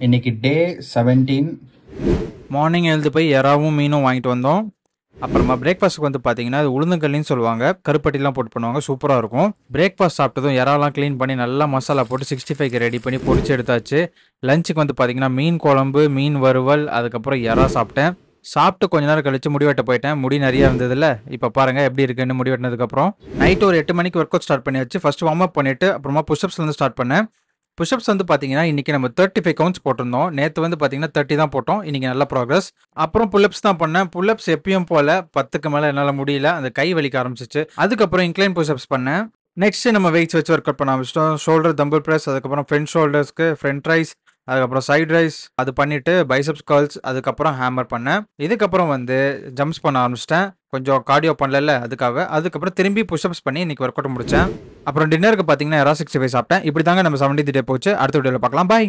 இன்னைக்கு டே 17. மார்னிங் எழுந்து போய் எறாவும் மீனும் வாங்கிட்டு வந்தோம். அப்புறமா பிரேக்ஃபாஸ்ட்டுக்கு வந்து பார்த்தீங்கன்னா அது உளுந்தங்களின்னு சொல்லுவாங்க. கருப்பட்டிலாம் போட்டு பண்ணுவாங்க, சூப்பராக இருக்கும். பிரேக்ஃபாஸ்ட் சாப்பிட்டதும் எறாலாம் க்ளீன் பண்ணி நல்லா மசாலா போட்டு 65க்கு ரெடி பண்ணி பொரிச்சு எடுத்தாச்சு. லஞ்சுக்கு வந்து பார்த்தீங்கன்னா மீன் குழம்பு, மீன் வறுவல், அதுக்கப்புறம் எறா சாப்பிட்டேன். சாப்பிட்டு கொஞ்ச நேரம் கழிச்சு முடி வெட்ட போயிட்டேன். முடி நிறைய இருந்ததில்ல, இப்போ பாருங்க எப்படி இருக்குன்னு முடி வெட்டினதுக்கப்புறம். நைட்டு ஒரு 8 மணிக்கு ஒர்க் அவுட் ஸ்டார்ட் பண்ணியாச்சு. ஃபர்ஸ்ட் வார்ம் அப் பண்ணிட்டு அப்புறமா புஷ்அப்ஸ்லேருந்து ஸ்டார்ட் பண்ணேன். புஷ்அப்ஸ் வந்து பார்த்தீங்கன்னா இன்றைக்கி நம்ம 35 கவுண்ட்ஸ் போட்டிருந்தோம். நேற்று வந்து பார்த்தீங்கன்னா 30 தான் போட்டோம். இன்றைக்கி நல்ல ப்ராக்ரஸ். அப்புறம் புல்லப்ஸ் தான் பண்ணேன். புல்லப்ஸ் எப்பயும் போல் 10க்கு மேலே என்னால் முடியல, அந்த கை வலிக்க ஆரம்பிச்சிச்சு. அதுக்கப்புறம் இன்க்ளைன் புஷ்அப்ஸ் பண்ணேன். நெக்ஸ்ட் நம்ம வெயிட்ஸ் வச்சு ஒர்க் அவுட் பண்ண ஆரம்பிச்சிட்டோம். ஷோல்டர் தம்பிள் ப்ரெஸ், அதுக்கப்புறம் ஃப்ரண்ட் ஷோல்டர்ஸ்க்கு ஃப்ரண்ட் ரைஸ், அதுக்கப்புறம் சைட் ரைஸ், அது பண்ணிவிட்டு பைசப்ஸ் கர்ல்ஸ், அதுக்கப்புறம் ஹேமர் பண்ணேன். இதுக்கப்புறம் வந்து ஜம்ப்ஸ் பண்ண ஆரம்பிச்சிட்டேன். கொஞ்சம் கார்டியோ பண்ணல அதுக்காக. அதுக்கப்புறம் திரும்பி புஷ்அப்ஸ் பண்ணி இன்றைக்கி ஒர்க் அவுட் முடித்தேன். அப்புறம் டின்னருக்கு பார்த்தீங்கன்னா எறா 65 சாப்பிட்டேன். இப்படி தாங்க நம்ம 70th டே போச்சு. அடுத்த வீடியோவில் பார்க்கலாம். பாய்.